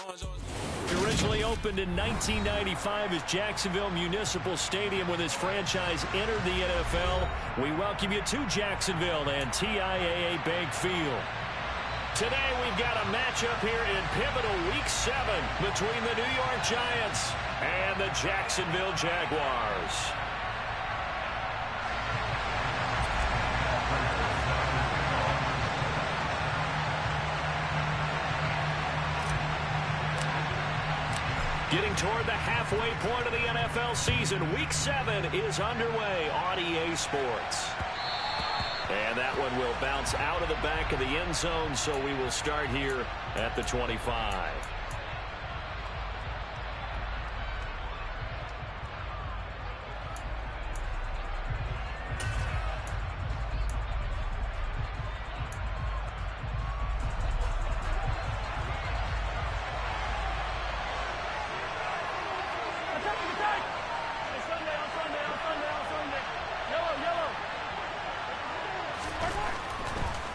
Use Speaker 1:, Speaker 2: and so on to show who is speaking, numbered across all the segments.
Speaker 1: It originally opened in 1995 as Jacksonville Municipal Stadium when this franchise entered the NFL. We welcome you to Jacksonville and TIAA Bank Field. Today we've got a matchup here in pivotal Week 7 between the New York Giants and the Jacksonville Jaguars. Getting toward the halfway point of the NFL season, Week 7 is underway on EA Sports. And that one will bounce out of the back of the end zone, so we will start here at the 25.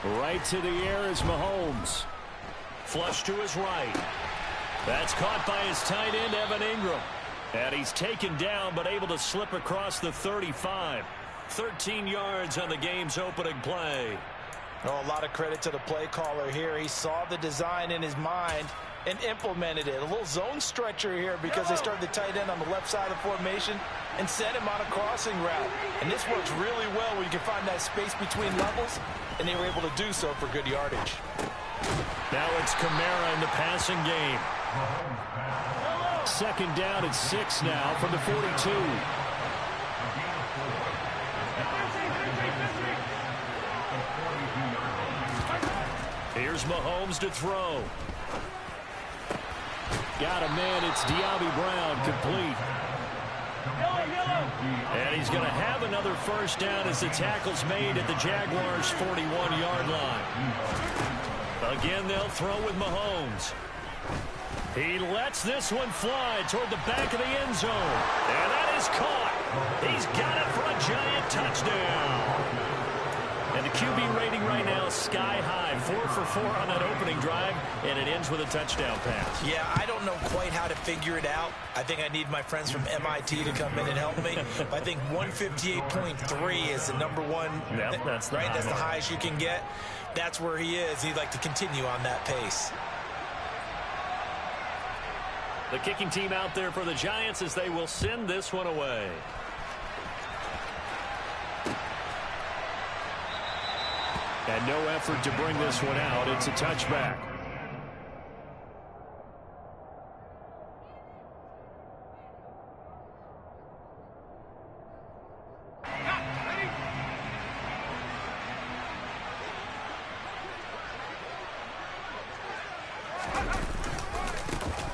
Speaker 1: Right to the air is Mahomes. Flush to his right. That's caught by his tight end, Evan Ingram. And he's taken down, but able to slip across the 35. 13 yards on the game's opening play.
Speaker 2: Oh, a lot of credit to the play caller here. He saw the design in his mind and implemented it. A little zone stretcher here because they started the tight end on the left side of the formation and sent him on a crossing route. And this works really well when you can find that space between levels, and they were able to do so for good yardage.
Speaker 1: Now it's Kamara in the passing game. Second down at 6 now from the 42. Here's Mahomes to throw. Got a man. It's De'Ami Brown, complete. And he's going to have another first down as the tackle's made at the Jaguars' 41-yard line. Again, they'll throw with Mahomes. He lets this one fly toward the back of the end zone. And that is caught. He's got it for a giant touchdown. And the QB rating right now is sky high. 4 for 4 on that opening drive, and it ends with a touchdown pass.
Speaker 2: Yeah, I don't know quite how to figure it out. I think I need my friends from MIT to come in and help me. I think 158.3 is the number one.
Speaker 1: Yep, that's the
Speaker 2: right. That's the highest you can get. That's where he is. He'd like to continue on that pace.
Speaker 1: The kicking team out there for the Giants as they will send this one away. And no effort to bring this one out. It's a touchback.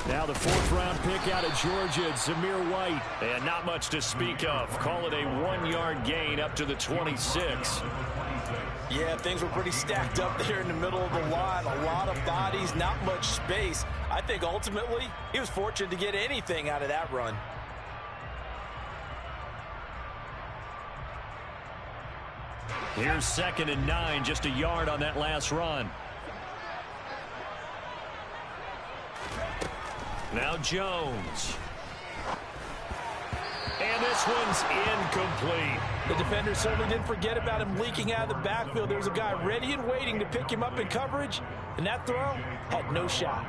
Speaker 1: Now the 4th-round pick out of Georgia, Zamir White. And not much to speak of. Call it a 1-yard gain up to the 26.
Speaker 2: Yeah, things were pretty stacked up there in the middle of the line. A lot of bodies, not much space. I think ultimately he was fortunate to get anything out of that run.
Speaker 1: Here's 2nd and 9, just a yard on that last run. Now Jones. And this one's incomplete.
Speaker 2: The defender certainly didn't forget about him leaking out of the backfield. There was a guy ready and waiting to pick him up in coverage, and that throw had no shot.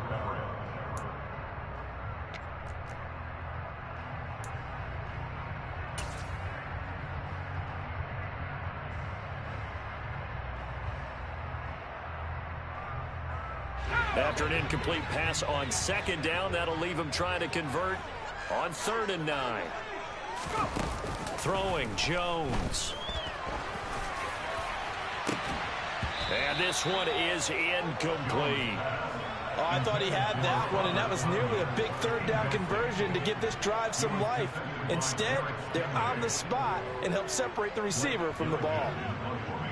Speaker 1: After an incomplete pass on 2nd down, that'll leave him trying to convert on 3rd and 9. Throwing Jones. And this one is incomplete.
Speaker 2: Oh, I thought he had that one, and that was nearly a big 3rd down conversion to give this drive some life. Instead, they're on the spot and help separate the receiver from the ball.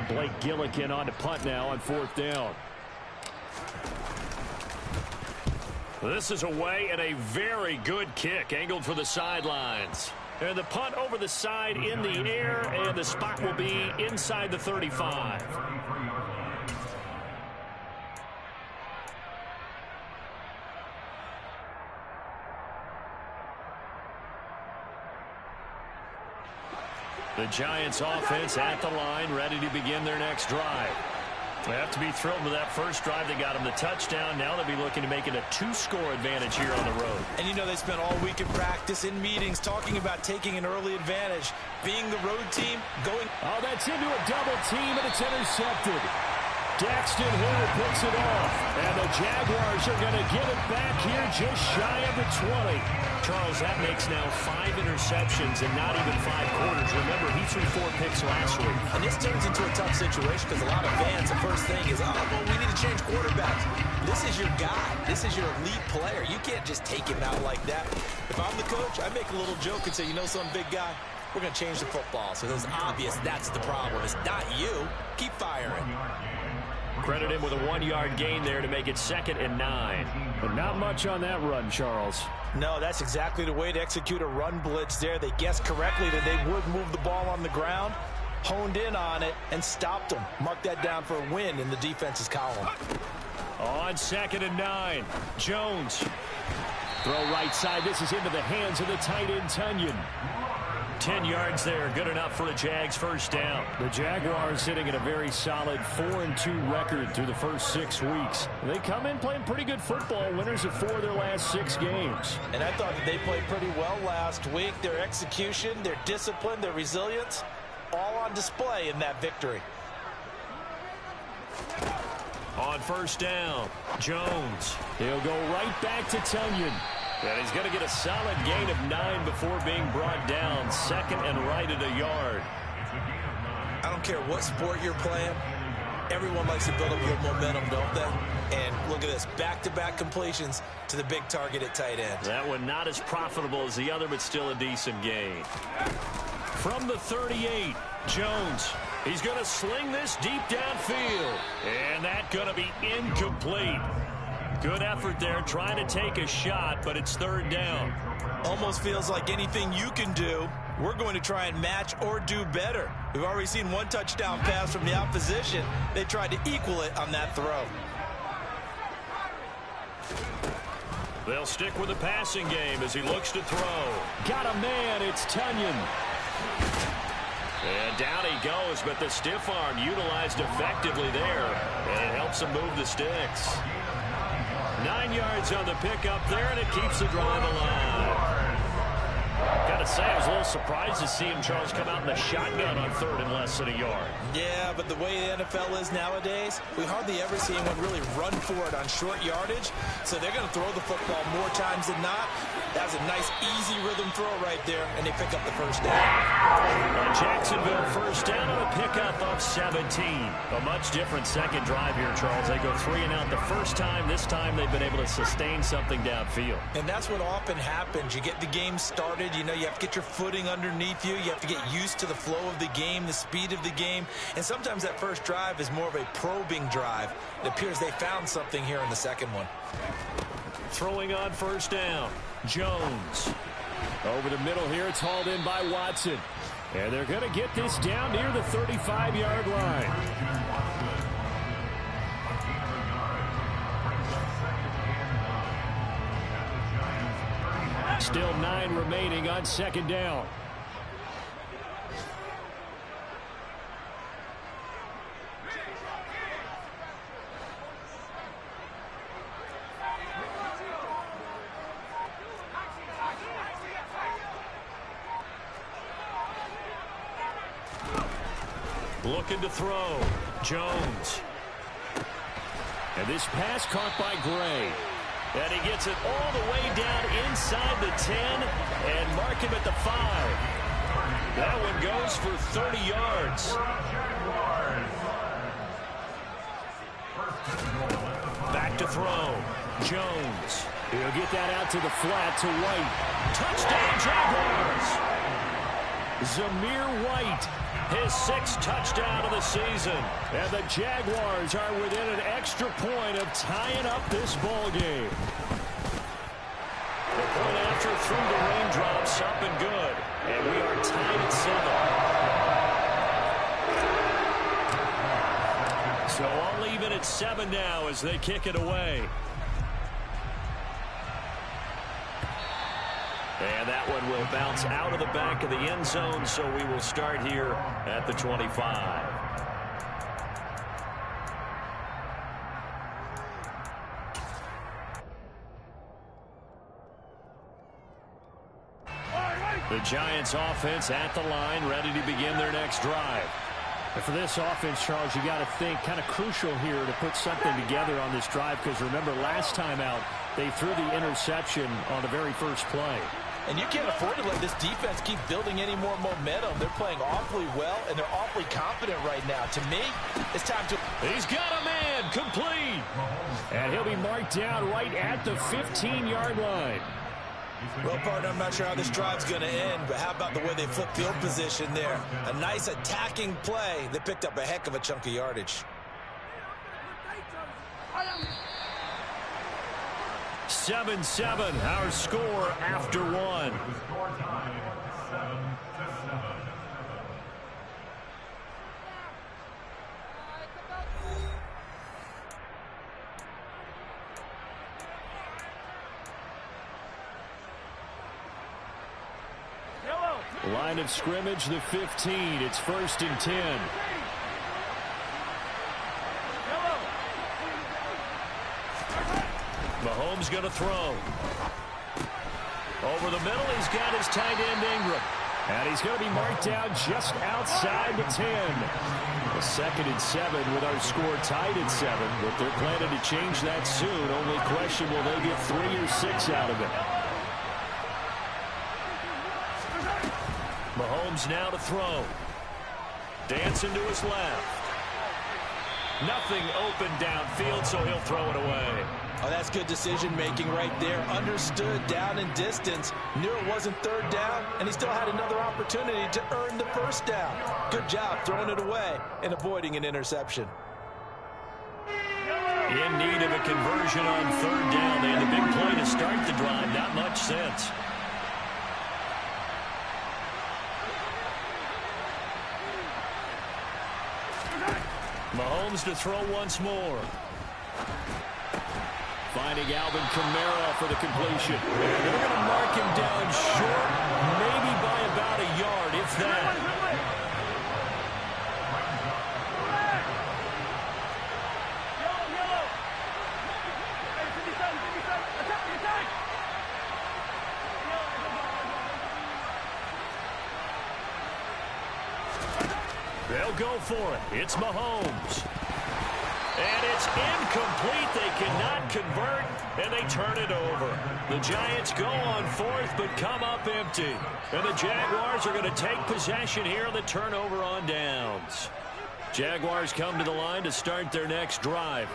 Speaker 1: Blake Gillikin on to punt now on 4th down. This is away and a very good kick angled for the sidelines. And the punt over the side in the air, and the spot will be inside the 35. The Giants offense at the line, ready to begin their next drive. They have to be thrilled with that first drive. They got them the touchdown. Now they'll be looking to make it a 2-score advantage here on the road.
Speaker 2: And you know they spent all week in practice, in meetings, talking about taking an early advantage. Being the road team, going...
Speaker 3: Oh, that's into a double team, and it's intercepted. Daxton Hill picks it off, and the Jaguars are going to give it back here just shy of the 20.
Speaker 1: Charles, that makes now 5 interceptions in not even 5 quarters. Remember, he threw 4 picks last week.
Speaker 2: And this turns into a tough situation because a lot of fans, the first thing is, oh, well, we need to change quarterbacks. This is your guy. This is your elite player. You can't just take him out like that. If I'm the coach, I make a little joke and say, you know some big guy, we're going to change the football. So it's obvious that's the problem. It's not you. Keep firing.
Speaker 1: Credit him with a 1-yard gain there to make it 2nd and 9.
Speaker 3: But not much on that run, Charles.
Speaker 2: No, that's exactly the way to execute a run blitz there. They guessed correctly that they would move the ball on the ground, honed in on it, and stopped them. Mark that down for a win in the defense's column.
Speaker 1: On 2nd and 9, Jones.
Speaker 3: Throw right side. This is into the hands of the tight end, Tunyon.
Speaker 1: 10 yards there, good enough for a Jags first down.
Speaker 3: The Jaguars sitting at a very solid 4-2 record through the first 6 weeks. They come in playing pretty good football, winners of 4 of their last 6 games.
Speaker 2: And I thought that they played pretty well last week. Their execution, their discipline, their resilience, all on display in that victory.
Speaker 1: On first down, Jones.
Speaker 3: He'll go right back to Tunyon.
Speaker 1: And he's going to get a solid gain of 9 before being brought down. 2nd and right at a yard.
Speaker 2: I don't care what sport you're playing. Everyone likes to build up a little momentum, don't they? And look at this, back-to-back completions to the big target at tight end.
Speaker 1: That one not as profitable as the other, but still a decent gain. From the 38, Jones. He's going to sling this deep downfield. And that's going to be incomplete. Good effort there, trying to take a shot, but it's 3rd down.
Speaker 2: Almost feels like anything you can do, we're going to try and match or do better. We've already seen 1 touchdown pass from the opposition. They tried to equal it on that throw.
Speaker 1: They'll stick with the passing game as he looks to throw.
Speaker 3: Got a man, it's Tunyon.
Speaker 1: And down he goes, but the stiff arm utilized effectively there, and it helps him move the sticks. 9 yards on the pickup there, and it keeps the drive alive. Gotta say, I was a little surprised to see him, Charles, come out in the shotgun on 3rd and less than a yard.
Speaker 2: Yeah, but the way the NFL is nowadays, we hardly ever see anyone really run for it on short yardage. So they're going to throw the football more times than not. That's a nice, easy rhythm throw right there, and they pick up the first down.
Speaker 1: Jacksonville first down on a pickup of 17. A much different second drive here, Charles. They go 3 and out the first time. This time they've been able to sustain something downfield.
Speaker 2: And that's what often happens. You get the game started. You know, you have to get your footing underneath you. You have to get used to the flow of the game, the speed of the game. And sometimes that first drive is more of a probing drive. It appears they found something here in the second one.
Speaker 1: Throwing on first down, Jones.
Speaker 3: Over the middle here, it's hauled in by Watson. And they're going to get this down near the 35-yard line. Still 9 remaining on 2nd down.
Speaker 1: Looking to throw, Jones.
Speaker 3: And this pass caught by Gray.
Speaker 1: And he gets it all the way down inside the 10 and mark him at the 5. That one goes for 30 yards. Back to throw, Jones.
Speaker 3: He'll get that out to the flat to White.
Speaker 1: Touchdown, Jaguars!
Speaker 3: Zamir White,
Speaker 1: his 6th touchdown of the season.
Speaker 3: And the Jaguars are within an extra point of tying up this ball game.
Speaker 1: The point after through the raindrops, up and good. And we are tied at 7. So all even at 7 now as they kick it away. And that one will bounce out of the back of the end zone, so we will start here at the 25. The Giants offense at the line, ready to begin their next drive.
Speaker 3: And for this offense, Charles, you got to think kind of crucial here to put something together on this drive, because remember last time out they threw the interception on the very first play.
Speaker 2: And you can't afford to let this defense keep building any more momentum. They're playing awfully well, and they're awfully confident right now. To me, it's time to...
Speaker 1: He's got a man, complete.
Speaker 3: And he'll be marked down right at the 15-yard line.
Speaker 2: Well, partner, I'm not sure how this drive's going to end, but how about the way they flip field position there? A nice attacking play. They picked up a heck of a chunk of yardage.
Speaker 1: 7-7, our score after one.
Speaker 3: Line of scrimmage, the 15. It's 1st and 10.
Speaker 1: Mahomes going to throw. Over the middle, he's got his tight end Ingram.
Speaker 3: And he's going to be marked down just outside the 10. A 2nd and 7 with our score tied at 7. But they're planning to change that soon. Only question, will they get 3 or 6 out of it?
Speaker 1: Mahomes now to throw. Dancing to his left. Nothing open downfield, so he'll throw it away.
Speaker 2: Oh, that's good decision-making right there. Understood down and distance. Knew it wasn't 3rd down, and he still had another opportunity to earn the 1st down. Good job throwing it away and avoiding an interception.
Speaker 1: In need of a conversion on 3rd down. They had a big play to start the drive. Not much sense. Mahomes to throw once more.
Speaker 3: Finding Alvin Kamara for the completion. And they're going to mark him down short, maybe by about a yard, if that.
Speaker 1: They'll go for it. It's Mahomes. And it's incomplete. They cannot convert, and they turn it over. The Giants go on 4th, but come up empty. And the Jaguars are going to take possession here on the turnover on downs. Jaguars come to the line to start their next drive.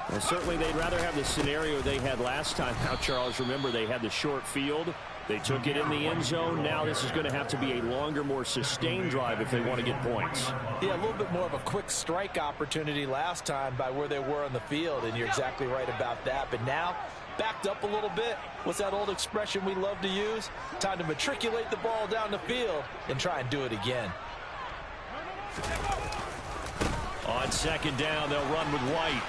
Speaker 3: Well, certainly they'd rather have the scenario they had last time. Now, Charles, remember they had the short field. They took it in the end zone. Now this is going to have to be a longer, more sustained drive if they want to get points.
Speaker 2: Yeah, a little bit more of a quick strike opportunity last time by where they were on the field, and you're exactly right about that. But now, backed up a little bit. What's that old expression we love to use? Time to matriculate the ball down the field and try and do it again.
Speaker 1: On 2nd down, they'll run with White.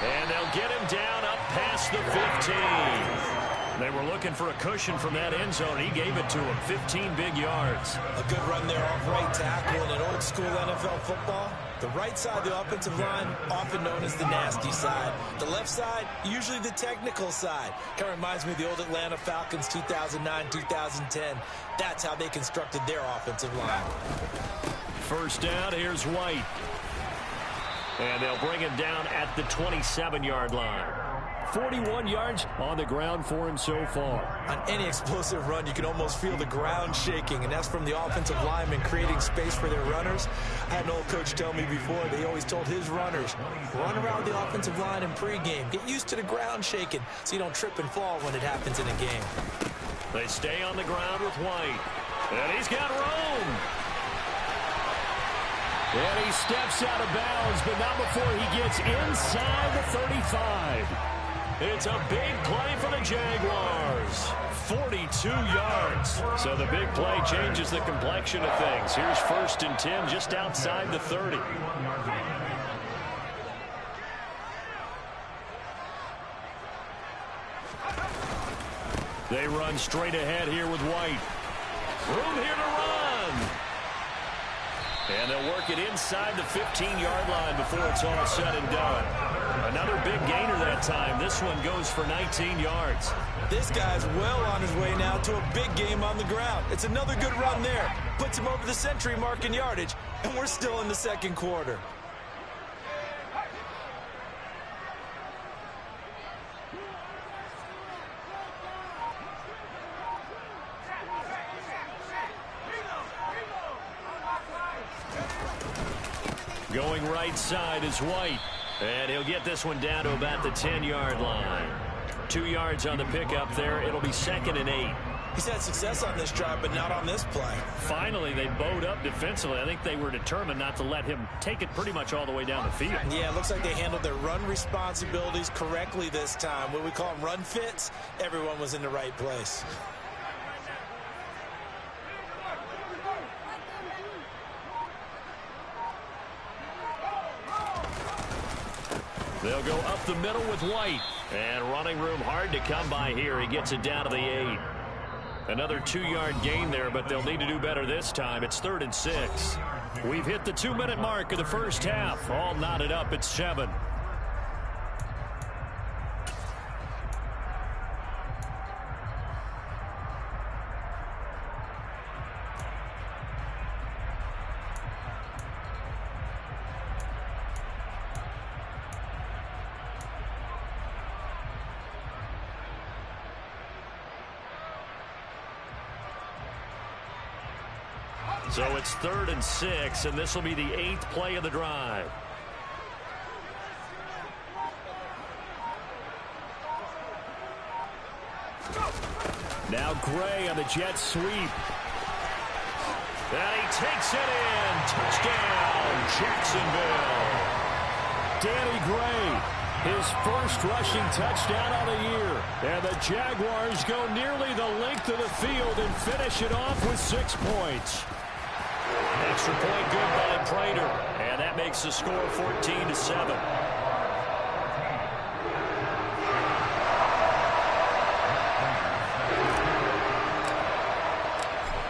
Speaker 1: And they'll get him down up past the 15. They were looking for a cushion from that end zone. He gave it to him. 15 big yards.
Speaker 2: A good run there off right tackle in an old school NFL football. The right side of the offensive line, often known as the nasty side. The left side, usually the technical side. Kind of reminds me of the old Atlanta Falcons 2009-2010. That's how they constructed their offensive line.
Speaker 1: 1st down, here's White. And they'll bring him down at the 27-yard line.
Speaker 3: 41 yards on the ground for him so far.
Speaker 2: On any explosive run, you can almost feel the ground shaking, and that's from the offensive linemen creating space for their runners. I had an old coach tell me before, they always told his runners, run around the offensive line in pregame. Get used to the ground shaking so you don't trip and fall when it happens in a game.
Speaker 1: They stay on the ground with White. And he's got room.
Speaker 3: And he steps out of bounds, but not before he gets inside the 35.
Speaker 1: It's a big play for the Jaguars. 42 yards. So the big play changes the complexion of things. Here's 1st and 10 just outside the 30. They run straight ahead here with White. Room here to run. And they'll work it inside the 15-yard line before it's all said and done. Another big gainer that time. This one goes for 19 yards.
Speaker 2: This guy's well on his way now to a big game on the ground. It's another good run there. Puts him over the century mark in yardage, and we're still in the second quarter.
Speaker 1: Going right side is White. And he'll get this one down to about the 10-yard line. 2 yards on the pickup there. It'll be 2nd and 8.
Speaker 2: He's had success on this drive, but not on this play.
Speaker 1: Finally, they bowed up defensively. I think they were determined not to let him take it pretty much all the way down the field.
Speaker 2: Yeah, it looks like they handled their run responsibilities correctly this time. What we call them run fits, everyone was in the right place.
Speaker 1: They'll go up the middle with White. And running room hard to come by here. He gets it down to the 8. Another 2-yard gain there, but they'll need to do better this time. It's 3rd and 6. We've hit the 2-minute mark of the first half. All knotted up at 7. So it's 3rd and 6, and this will be the 8th play of the drive. Now Gray on the jet sweep. And he takes it in. Touchdown, Jacksonville. Danny Gray, his first rushing touchdown of the year. And the Jaguars go nearly the length of the field and finish it off with 6 points. Extra point good by Prater. And that makes the score 14-7.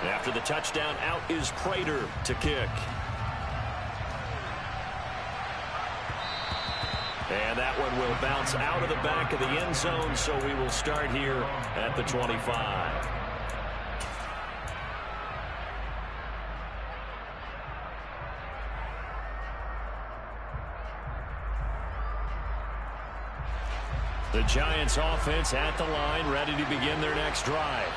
Speaker 1: After the touchdown, out is Prater to kick. And that one will bounce out of the back of the end zone, so we will start here at the 25. The Giants offense at the line, ready to begin their next drive.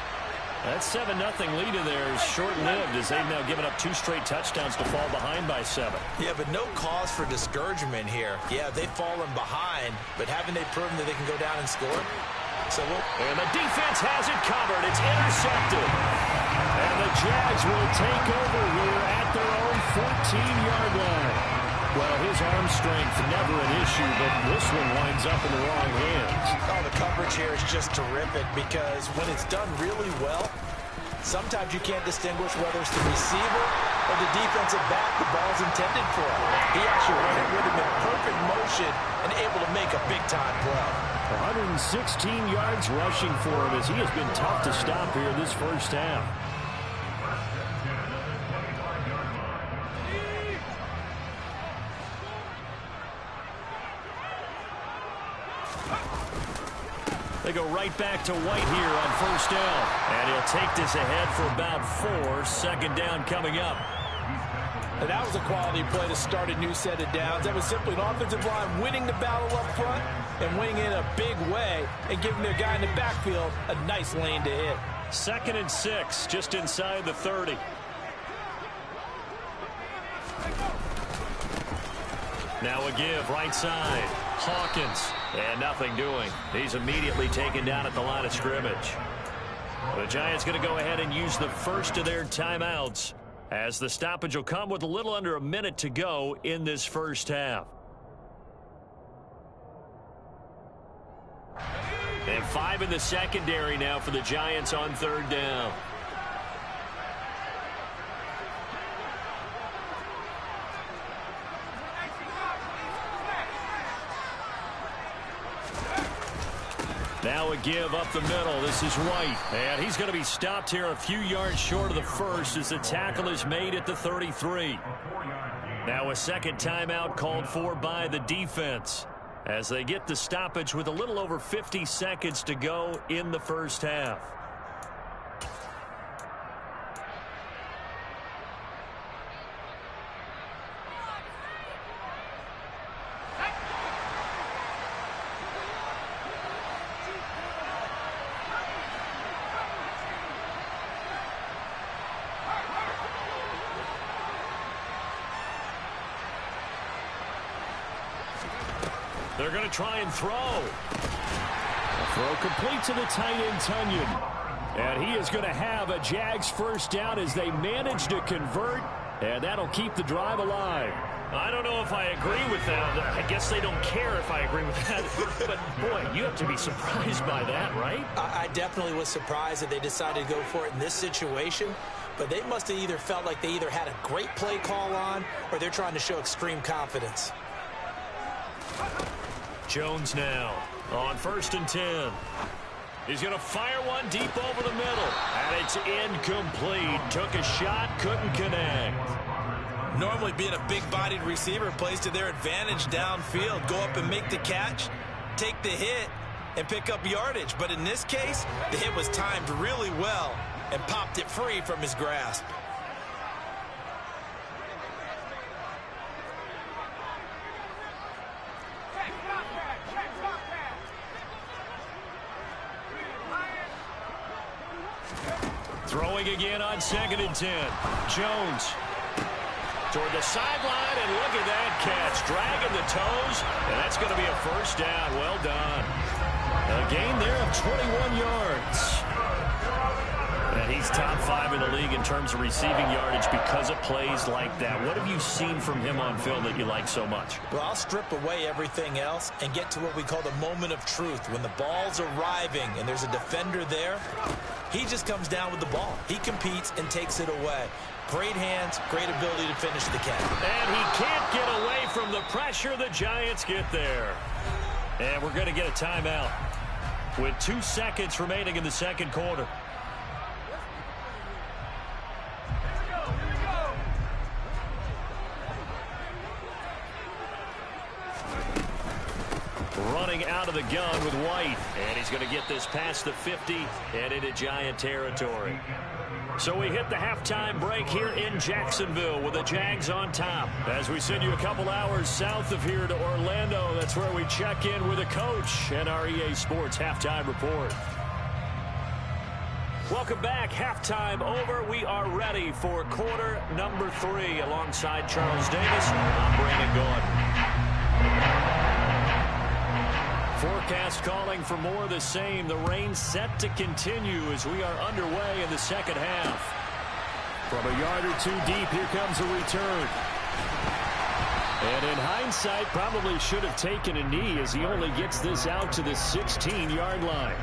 Speaker 1: That 7-0 lead in there is short-lived as they've now given up 2 straight touchdowns to fall behind by 7.
Speaker 2: Yeah, but no cause for discouragement here. Yeah, they've fallen behind, but haven't they proven that they can go down and score? And the defense has it covered. It's intercepted. And the Jags will take over here at their own 14-yard line. Well, his arm strength never an issue, but this one winds up in the wrong hands.
Speaker 4: Oh, the coverage here is just terrific because when it's done really well, sometimes you can't distinguish whether it's the receiver or the defensive back the ball's intended for. He actually ran it with him in perfect motion and able to make a big-time play.
Speaker 1: 116 yards rushing for him as he has been tough to stop here this first half. They go right back to White here on first down. And he'll take this ahead for about 4. Second down coming up.
Speaker 2: And that was a quality play to start a new set of downs. That was simply an offensive line winning the battle up front and winning it in a big way and giving their guy in the backfield a nice lane to hit.
Speaker 1: 2nd and 6, just inside the 30. Now a give, right side. Hawkins, and nothing doing. He's immediately taken down at the line of scrimmage. The Giants going to go ahead and use the first of their timeouts as the stoppage will come with a little under a minute to go in this first half. And 5 in the secondary now for the Giants on third down. Now a give up the middle. This is White. And he's going to be stopped here a few yards short of the first as the tackle is made at the 33. Now a second timeout called for by the defense as they get the stoppage with a little over 50 seconds to go in the first half. They're going to try and throw.
Speaker 3: Throw complete to the tight end, Tunyon. And he is going to have a Jags first down as they manage to convert, and that'll keep the drive alive.
Speaker 1: I don't know if I agree with that. I guess they don't care if I agree with that. But, boy, you have to be surprised by that, right?
Speaker 4: I definitely was surprised that they decided to go for it in this situation. But they must have either felt like they either had a great play call on or they're trying to show extreme confidence.
Speaker 1: Jones now on 1st and 10. He's going to fire one deep over the middle. And it's incomplete. Took a shot, couldn't connect.
Speaker 2: Normally being a big-bodied receiver plays to their advantage downfield. Go up and make the catch, take the hit, and pick up yardage. But in this case, the hit was timed really well and popped it free from his grasp.
Speaker 1: Throwing again on 2nd and 10. Jones toward the sideline, and look at that catch. Dragging the toes, and that's going to be a first down. Well done. A gain there of 21 yards. And he's top 5 in the league in terms of receiving yardage because of plays like that. What have you seen from him on film that you like so much?
Speaker 2: Well, I'll strip away everything else and get to what we call the moment of truth. When the ball's arriving and there's a defender there, he just comes down with the ball. He competes and takes it away. Great hands, great ability to finish the catch.
Speaker 1: And he can't get away from the pressure. The Giants get there. And we're going to get a timeout with 2 seconds remaining in the second quarter. Running out of the gun with White. And he's going to get this past the 50 and into Giant territory. So we hit the halftime break here in Jacksonville with the Jags on top. As we send you a couple hours south of here to Orlando, that's where we check in with a coach and our EA Sports Halftime Report. Welcome back. Halftime over. We are ready for quarter number 3 alongside Charles Davis. I'm Brandon Gordon. Forecast calling for more of the same. The rain set to continue as we are underway in the second half.
Speaker 3: From a yard or 2 deep, here comes a return. And in hindsight, probably should have taken a knee as he only gets this out to the 16-yard line.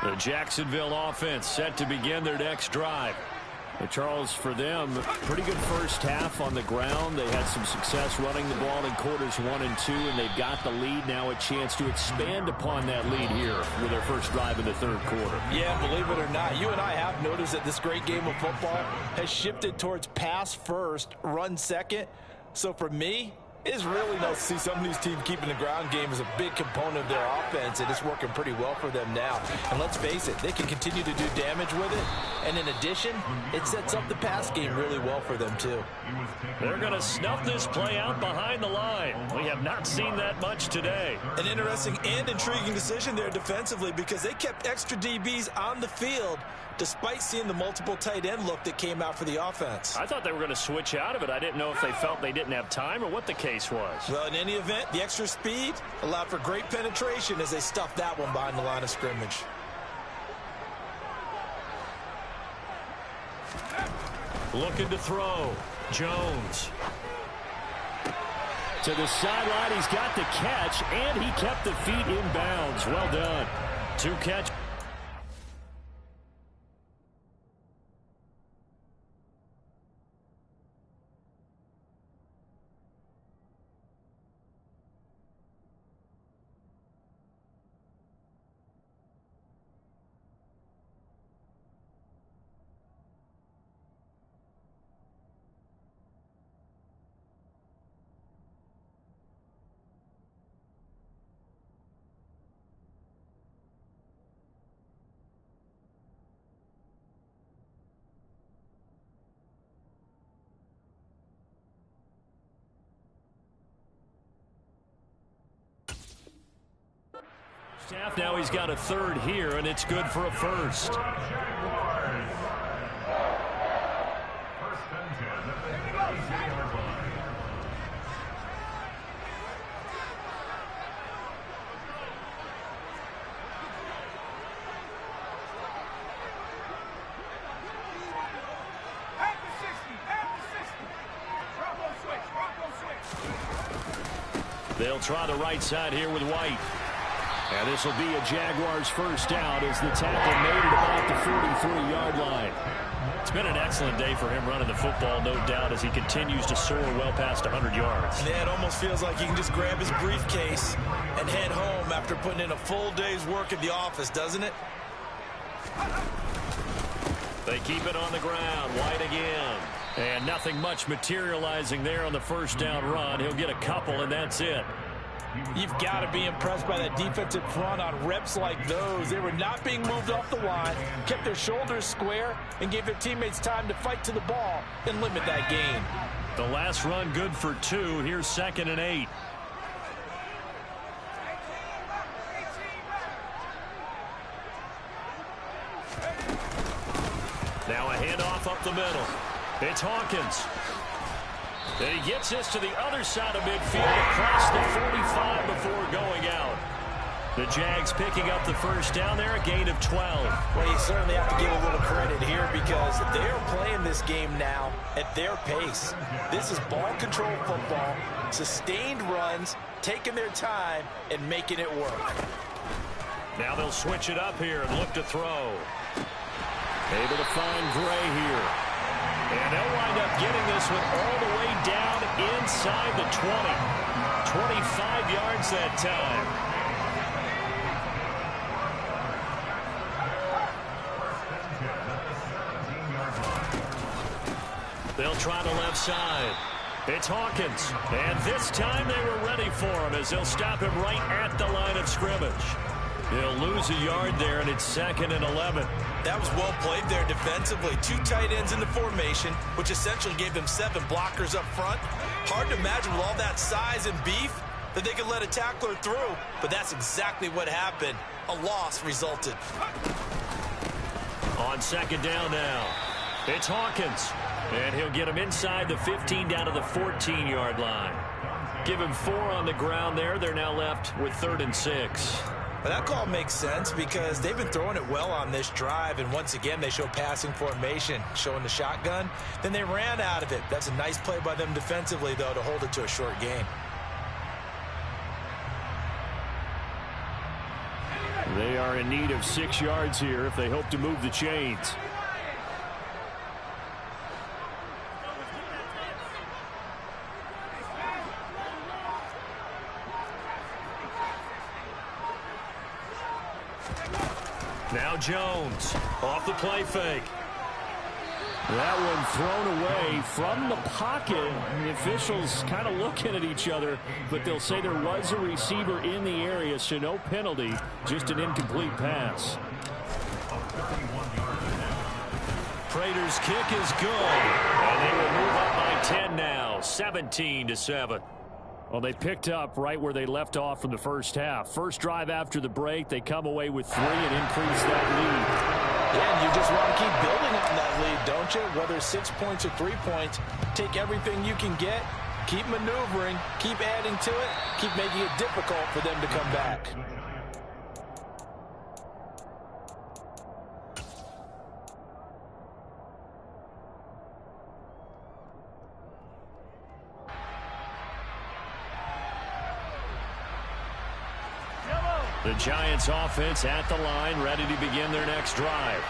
Speaker 1: The Jacksonville offense set to begin their next drive.
Speaker 3: And Charles, for them, pretty good first half on the ground. They had some success running the ball in quarters 1 and 2, and they've got the lead now, a chance to expand upon that lead here with their first drive in the third quarter.
Speaker 2: Yeah, believe it or not, you and I have noticed that this great game of football has shifted towards pass first, run second. So for me, it's really nice to see some of these teams keeping the ground game as a big component of their offense, and it's working pretty well for them now. And let's face it, they can continue to do damage with it. And in addition, it sets up the pass game really well for them, too.
Speaker 1: They're going to snuff this play out behind the line. We have not seen that much today.
Speaker 2: An interesting and intriguing decision there defensively because they kept extra DBs on the field despite seeing the multiple tight end look that came out for the offense.
Speaker 1: I thought they were going to switch out of it. I didn't know if they felt they didn't have time or what the case was.
Speaker 2: Well, in any event, the extra speed allowed for great penetration as they stuffed that one behind the line of scrimmage.
Speaker 1: Looking to throw. Jones.
Speaker 3: To the sideline, he's got the catch, and he kept the feet in bounds. Well done.
Speaker 1: 2 catch. Now he's got a third here, and it's good for a first. They'll try the right side here with White. And this will be a Jaguars first down as the tackle made it about the 43-yard line. It's been an excellent day for him running the football, no doubt, as he continues to soar well past 100 yards.
Speaker 2: Yeah, it almost feels like he can just grab his briefcase and head home after putting in a full day's work at the office, doesn't it?
Speaker 1: They keep it on the ground. White again. And nothing much materializing there on the first down run. He'll get a couple, and that's it.
Speaker 2: You've got to be impressed by that defensive front on reps like those. They were not being moved off the line, kept their shoulders square, and gave their teammates time to fight to the ball and limit that gain.
Speaker 1: The last run good for 2. Here's 2nd and 8. Now a handoff up the middle. It's Hawkins. And he gets this to the other side of midfield across the 45 before going out. The Jags picking up the first down there, a gain of 12.
Speaker 2: Well, you certainly have to give a little credit here because they are playing this game now at their pace. This is ball control football, sustained runs, taking their time, and making it work.
Speaker 1: Now they'll switch it up here and look to throw. Able to find Gray here. And they'll wind up getting this one all the way down inside the 20. 25 yards that time. They'll try the left side. It's Hawkins. And this time they were ready for him as they'll stop him right at the line of scrimmage. They'll lose a yard there, and it's 2nd and 11.
Speaker 2: That was well played there defensively. 2 tight ends in the formation, which essentially gave them 7 blockers up front. Hard to imagine with all that size and beef that they could let a tackler through, but that's exactly what happened. A loss resulted.
Speaker 1: On 2nd down now, it's Hawkins. And he'll get him inside the 15 down to the 14-yard line. Give him 4 on the ground there. They're now left with 3rd and 6.
Speaker 2: But that call makes sense because they've been throwing it well on this drive, and once again they show passing formation, showing the shotgun. Then they ran out of it. That's a nice play by them defensively, though, to hold it to a short gain.
Speaker 3: They are in need of 6 yards here if they hope to move the chains.
Speaker 1: Now Jones off the play fake.
Speaker 3: That one thrown away from the pocket. The officials kind of looking at each other, but they'll say there was a receiver in the area, so no penalty, just an incomplete pass.
Speaker 1: Prater's kick is good, and they will move up by 10 now, 17-7.
Speaker 3: Well, they picked up right where they left off from the first half. First drive after the break, they come away with 3 and increase that lead.
Speaker 2: Yeah, and you just want to keep building on that lead, don't you? Whether it's 6 points or 3 points, take everything you can get, keep maneuvering, keep adding to it, keep making it difficult for them to come back.
Speaker 1: The Giants offense at the line, ready to begin their next drive.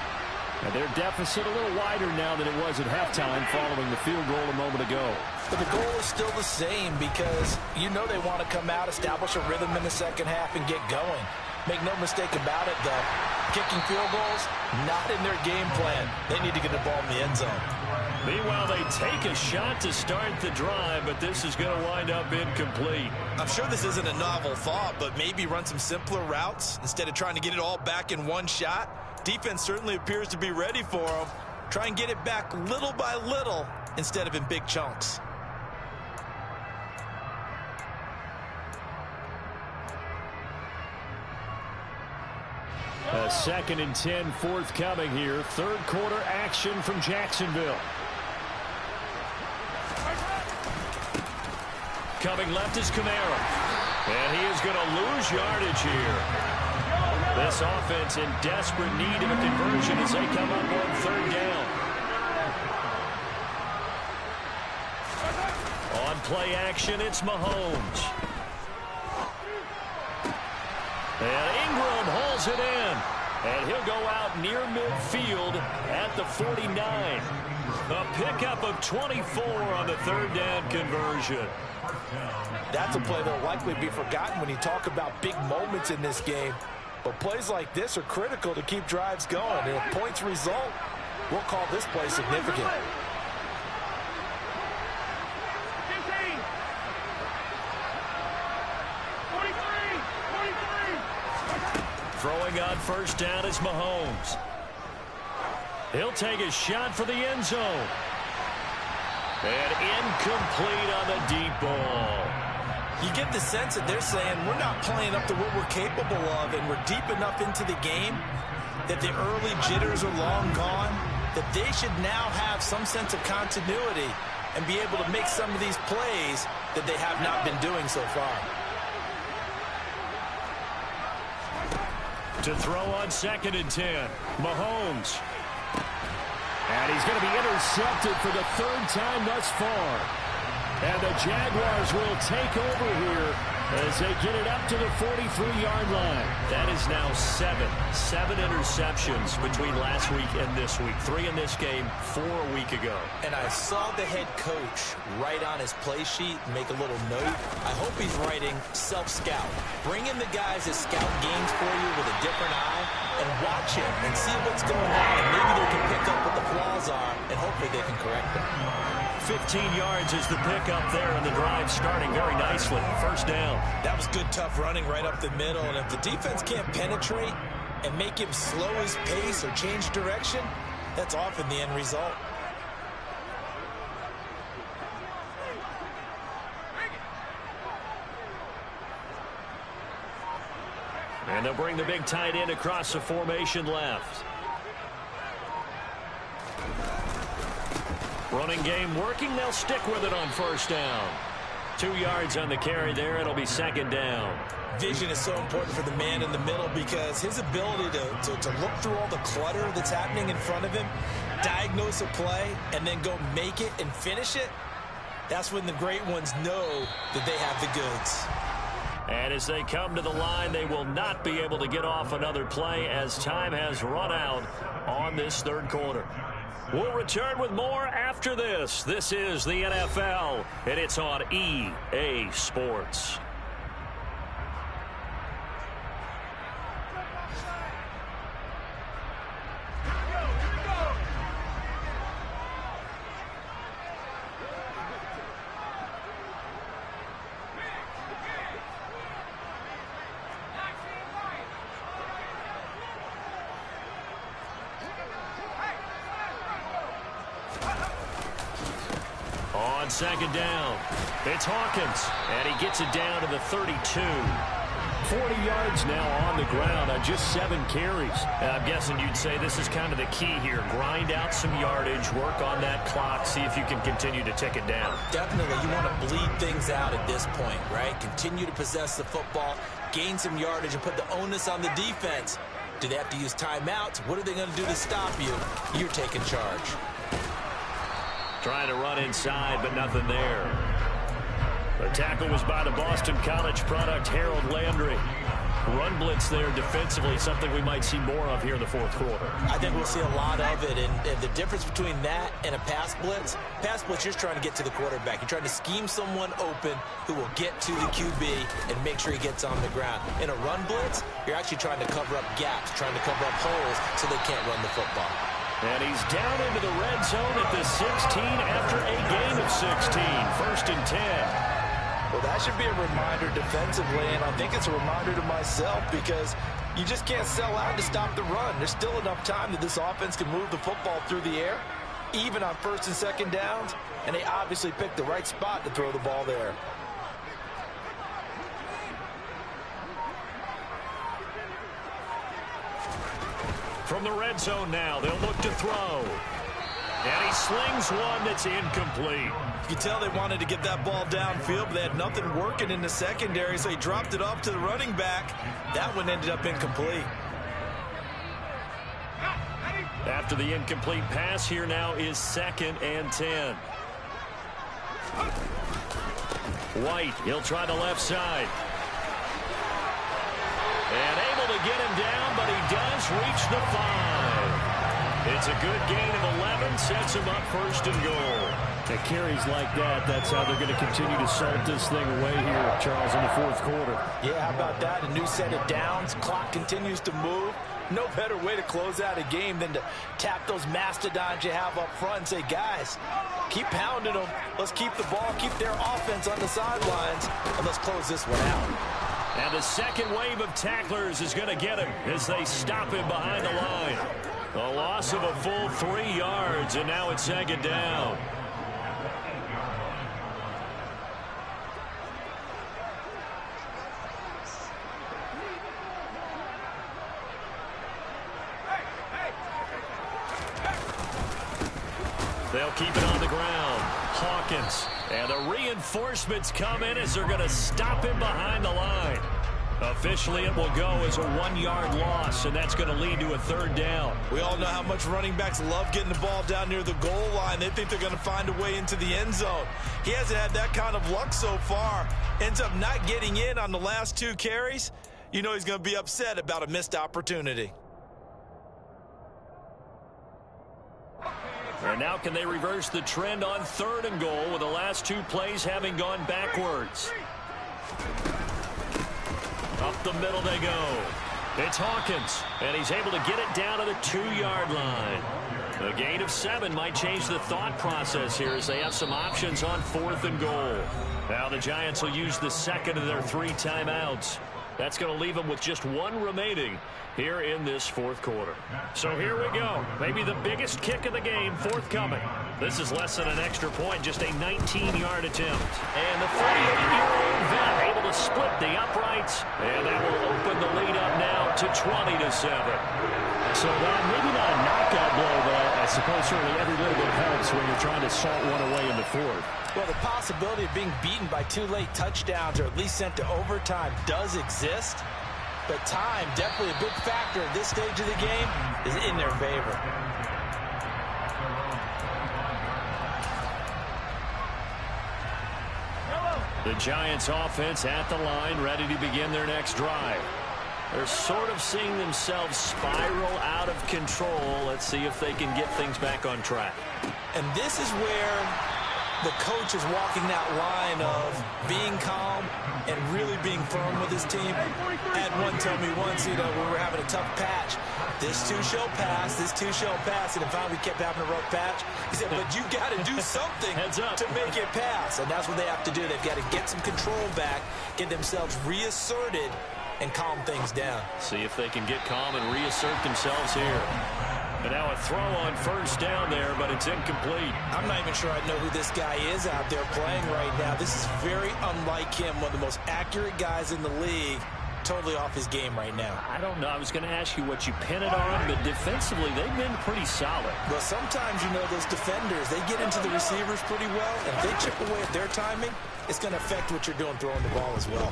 Speaker 3: And their deficit a little wider now than it was at halftime following the field goal a moment ago.
Speaker 2: But the goal is still the same because you know they want to come out, establish a rhythm in the second half, and get going. Make no mistake about it, though. Kicking field goals, not in their game plan. They need to get the ball in the end zone.
Speaker 1: Meanwhile, they take a shot to start the drive, but this is going to wind up incomplete.
Speaker 5: I'm sure this isn't a novel thought, but maybe run some simpler routes instead of trying to get it all back in one shot. Defense certainly appears to be ready for them. Try and get it back little by little instead of in big chunks.
Speaker 3: A 2nd and 10 forthcoming here. Third quarter action from Jacksonville.
Speaker 1: Coming left is Kamara. And he is going to lose yardage here. This offense in desperate need of a conversion as they come up on third down. On play action, it's Mahomes. And Ingram hauls it in. And he'll go out near midfield at the 49. A pickup of 24 on the third down conversion.
Speaker 2: That's a play that will likely be forgotten when you talk about big moments in this game. But plays like this are critical to keep drives going. And if points result, we'll call this play significant.
Speaker 1: Throwing on first down is Mahomes. He'll take a shot for the end zone. And incomplete on the deep ball.
Speaker 2: You get the sense that they're saying we're not playing up to what we're capable of, and we're deep enough into the game that the early jitters are long gone, that they should now have some sense of continuity and be able to make some of these plays that they have not been doing so far.
Speaker 1: To throw on 2nd and 10, Mahomes.
Speaker 3: And he's going to be intercepted for the third time thus far. And the Jaguars will take over here as they get it up to the 43-yard line.
Speaker 1: That is now 7 interceptions between last week and this week. 3 in this game, 4 a week ago.
Speaker 2: And I saw the head coach write on his play sheet, make a little note. I hope he's writing self-scout. Bring in the guys that scout games for you with a different eye and watch him and see what's going on. And maybe they can pick up what the flaws are, and hopefully they can correct them.
Speaker 1: 15 yards is the pickup there, and the drive starting very nicely. First down.
Speaker 2: That was good, tough running right up the middle. And if the defense can't penetrate and make him slow his pace or change direction, that's often the end result.
Speaker 1: And they'll bring the big tight end across the formation left. Running game working. They'll stick with it on first down. 2 yards on the carry there. It'll be 2nd down.
Speaker 2: Vision is so important for the man in the middle because his ability to look through all the clutter that's happening in front of him, diagnose a play, and then go make it and finish it, that's when the great ones know that they have the goods.
Speaker 1: And as they come to the line, they will not be able to get off another play as time has run out on this third quarter. We'll return with more after this. This is the NFL, and it's on EA Sports. On 2nd down, it's Hawkins, and he gets it down to the 32.
Speaker 3: 40 yards now on the ground on just 7 carries.
Speaker 1: I'm guessing you'd say this is kind of the key here. Grind out some yardage, work on that clock, see if you can continue to tick it down.
Speaker 2: Definitely, you want to bleed things out at this point, right? Continue to possess the football, gain some yardage, and put the onus on the defense. Do they have to use timeouts? What are they going to do to stop you? You're taking charge.
Speaker 1: Trying to run inside, but nothing there. The tackle was by the Boston College product, Harold Landry. Run blitz there defensively, something we might see more of here in the fourth quarter.
Speaker 4: I think we'll see a lot of it, and the difference between that and a pass blitz, you're trying to get to the quarterback. You're trying to scheme someone open who will get to the QB and make sure he gets on the ground. In a run blitz, you're actually trying to cover up gaps, trying to cover up holes so they can't run the football.
Speaker 1: And he's down into the red zone at the 16 after a gain of 16. 1st and 10.
Speaker 2: Well, that should be a reminder defensively, and I think it's a reminder to myself because you just can't sell out to stop the run. There's still enough time that this offense can move the football through the air, even on 1st and 2nd downs, and they obviously picked the right spot to throw the ball there.
Speaker 1: From the red zone now, they'll look to throw. And he slings one that's incomplete.
Speaker 5: You can tell they wanted to get that ball downfield, but they had nothing working in the secondary, so he dropped it off to the running back. That one ended up incomplete.
Speaker 1: After the incomplete pass, here now is 2nd and 10. White, he'll try the left side. And able to get him down, but he does reach the 5. It's a good gain of 11, sets him up 1st and goal.
Speaker 3: At carries like that, that's how they're going to continue to salt this thing away here, Charles, in the fourth quarter.
Speaker 2: Yeah, how about that? A new set of downs. Clock continues to move. No better way to close out a game than to tap those mastodons you have up front and say, guys, keep pounding them. Let's keep the ball, keep their offense on the sidelines, and let's close this one out.
Speaker 1: And the second wave of tacklers is going to get him as they stop him behind the line. A loss of a full 3 yards, and now it's 2nd down. They'll keep it on the ground. Hawkins. And the reinforcements come in as they're going to stop him behind the line. Officially, it will go as a 1-yard loss, and that's going to lead to a 3rd down.
Speaker 5: We all know how much running backs love getting the ball down near the goal line. They think they're going to find a way into the end zone. He hasn't had that kind of luck so far. Ends up not getting in on the last 2 carries. You know he's going to be upset about a missed opportunity.
Speaker 1: And now can they reverse the trend on 3rd and goal with the last 2 plays having gone backwards? Up the middle they go. It's Hawkins, and he's able to get it down to the 2-yard line. A gain of 7 might change the thought process here as they have some options on 4th and goal. Now the Giants will use the 2nd of their 3 timeouts. That's going to leave them with just 1 remaining here in this 4th quarter. So here we go. Maybe the biggest kick of the game forthcoming. This is less than an extra point, just a 19-yard attempt. And the 38-year-old vet able to split the uprights, and that will open the lead up now to 20-7.
Speaker 3: So that maybe not a knockout blow, but I suppose certainly every little bit helps when you're trying to salt one away in the 4th.
Speaker 2: Well, the possibility of being beaten by 2 late touchdowns or at least sent to overtime does exist. But time, definitely a big factor at this stage of the game, is in their favor.
Speaker 1: The Giants offense at the line, ready to begin their next drive. They're sort of seeing themselves spiral out of control. Let's see if they can get things back on track.
Speaker 2: And this is where the coach is walking that line of being calm and really being firm with his team. I had one tell me once, when we were having a tough patch, this too shall pass, this too shall pass, and finally we kept having a rough patch. He said, but you got to do something to make it pass, and that's what they have to do. They've got to get some control back, get themselves reasserted, and calm things down.
Speaker 1: See if they can get calm and reassert themselves here. And now a throw on 1st down there, but it's incomplete.
Speaker 2: I'm not even sure I know who this guy is out there playing right now. This is very unlike him, one of the most accurate guys in the league. Totally off his game right now.
Speaker 1: I don't know. I was going to ask you what you pin it on, but defensively, they've been pretty solid.
Speaker 2: Well, sometimes, those defenders, they get into the receivers pretty well, and if they chip away at their timing, it's going to affect what you're doing throwing the ball as well.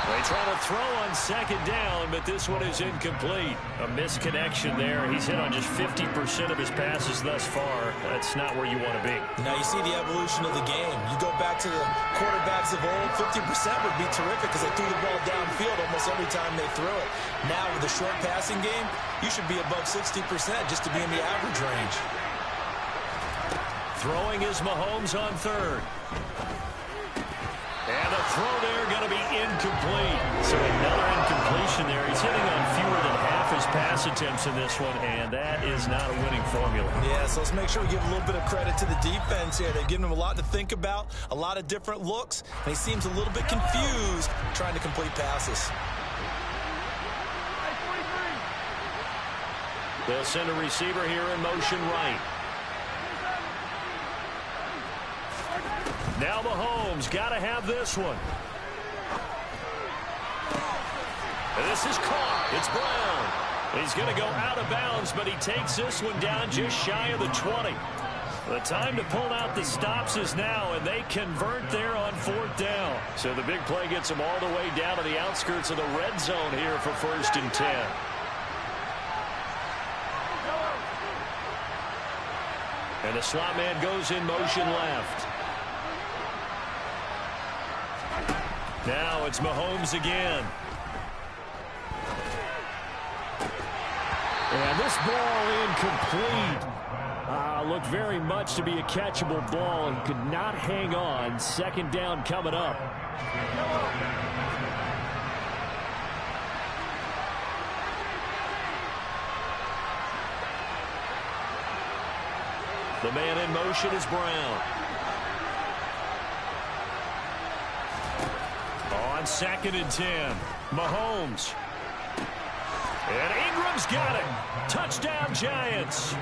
Speaker 1: They try to throw on second down, but this one is incomplete. A misconnection there. He's hit on just 50% of his passes thus far. That's not where you want to be.
Speaker 2: Now you see the evolution of the game. You go back to the quarterbacks of old, 50% would be terrific because they threw the ball downfield almost every time they threw it. Now with the short passing game, you should be above 60% just to be in the average range.
Speaker 1: Throwing is Mahomes on third. And the throw there going to be incomplete. So another incompletion there. He's hitting on fewer than half his pass attempts in this one, and that is not a winning formula.
Speaker 2: Yeah, so let's make sure we give a little bit of credit to the defense here. They've given him a lot to think about, a lot of different looks, and he seems a little bit confused trying to complete passes.
Speaker 1: They'll send a receiver here in motion right. Now Mahomes got to have this one. This is caught. It's Brown. He's going to go out of bounds, but he takes this one down just shy of the 20. The time to pull out the stops is now, and they convert there on fourth down. So the big play gets them all the way down to the outskirts of the red zone here for 1st and 10. And the slot man goes in motion left. Now it's Mahomes again.
Speaker 3: And this ball incomplete. Looked very much to be a catchable ball and could not hang on. 2nd down coming up.
Speaker 1: The man in motion is Brown. On 2nd and 10, Mahomes. And Ingram's got it. Touchdown, Giants.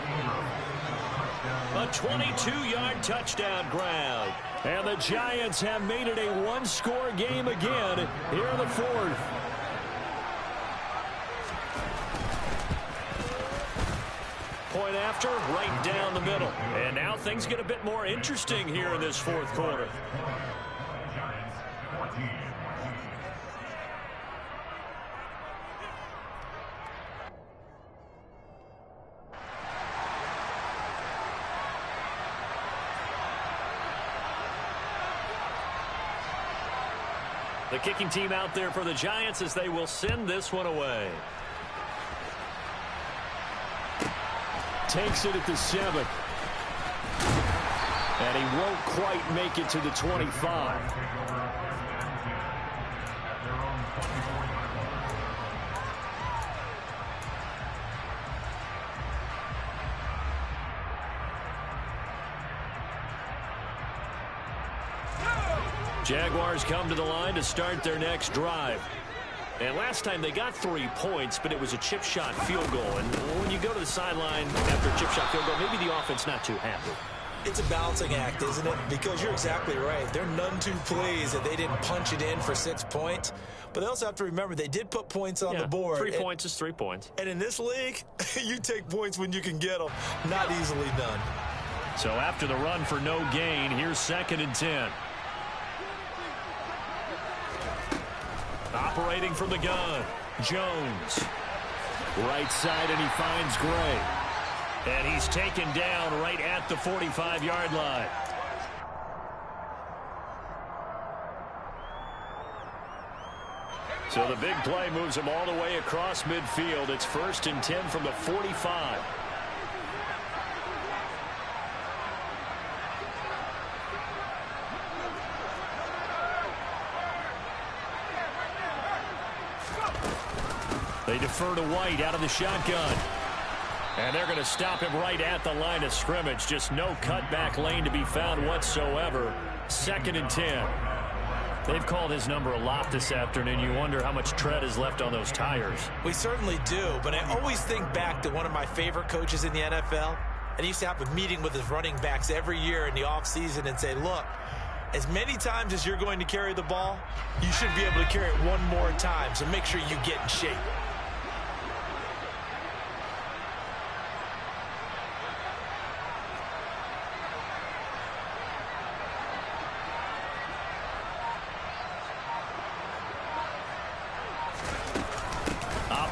Speaker 1: A 22-yard touchdown grab.
Speaker 3: And the Giants have made it a one-score game again here in the 4th.
Speaker 1: Point after, right down the middle. And now things get a bit more interesting here in this 4th quarter. The kicking team out there for the Giants as they will send this one away.
Speaker 3: Takes it at the 7. And he won't quite make it to the 25.
Speaker 1: Jaguars come to the line to start their next drive. And last time they got 3 points, but it was a chip shot field goal. And when you go to the sideline after a chip shot field goal, maybe the offense not too happy.
Speaker 2: It's a balancing act, isn't it? Because you're exactly right. They're none too pleased that they didn't punch it in for 6 points. But they also have to remember they did put points on the board.
Speaker 1: 3 points is 3 points.
Speaker 2: And in this league, you take points when you can get them. Not easily done.
Speaker 1: So after the run for no gain, here's 2nd and 10. Operating from the gun, Jones. Right side, and he finds Gray. And he's taken down right at the 45-yard line. So the big play moves him all the way across midfield. It's 1st and 10 from the 45. They defer to White out of the shotgun. And they're going to stop him right at the line of scrimmage. Just no cutback lane to be found whatsoever. 2nd and 10. They've called his number a lot this afternoon. You wonder how much tread is left on those tires.
Speaker 2: We certainly do, but I always think back to one of my favorite coaches in the NFL. And he used to have a meeting with his running backs every year in the offseason and say, look, as many times as you're going to carry the ball, you should be able to carry it one more time, so make sure you get in shape.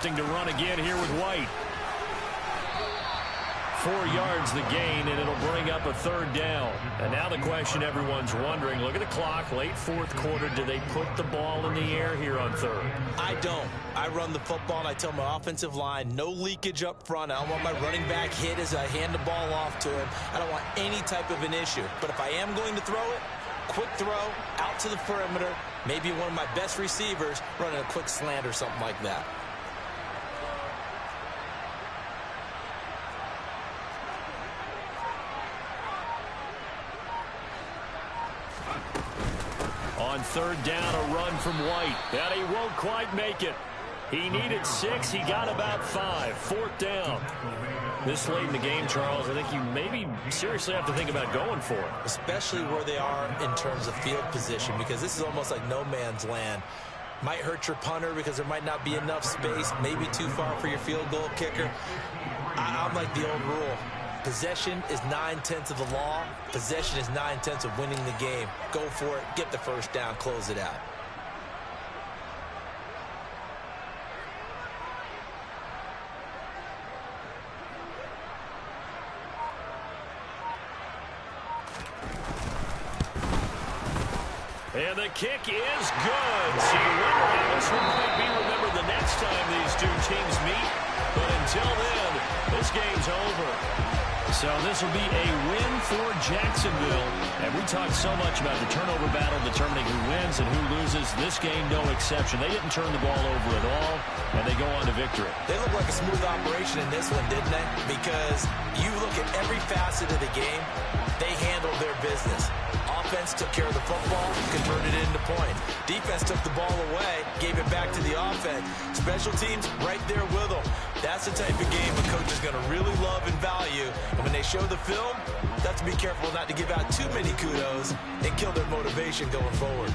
Speaker 1: opting to run again here with White. 4 yards the gain, and it'll bring up a 3rd down. And now the question everyone's wondering, look at the clock, late 4th quarter, do they put the ball in the air here on 3rd?
Speaker 4: I don't. I run the football, and I tell my offensive line, no leakage up front. I don't want my running back hit as I hand the ball off to him. I don't want any type of an issue. But if I am going to throw it, quick throw, out to the perimeter, maybe one of my best receivers running a quick slant or something like that.
Speaker 1: On 3rd down, a run from White. And he won't quite make it. He needed 6. He got about 5. 4th down. This late in the game, Charles, I think you maybe seriously have to think about going for it.
Speaker 4: Especially where they are in terms of field position, because this is almost like no man's land. Might hurt your punter because there might not be enough space, maybe too far for your field goal kicker. I'm like the old rule. Possession is 9/10 of the law. Possession is 9/10 of winning the game. Go for it. Get the 1st down. Close it out.
Speaker 1: And the kick is good. So you wonder how this one might be remembered the next time these two teams meet. But until then, this game's over. So this will be a win for Jacksonville. And we talked so much about the turnover battle determining who wins and who loses. This game, no exception. They didn't turn the ball over at all, and they go on to victory.
Speaker 4: They look like a smooth operation in this one, didn't they? Because you look at every facet of the game, they handled their business. Offense took care of the football, converted it into points. Defense took the ball away, gave it back to the offense. Special teams right there with them. That's the type of game a coach is going to really love and value. And when they show the film, they have to be careful not to give out too many kudos and kill their motivation going forward.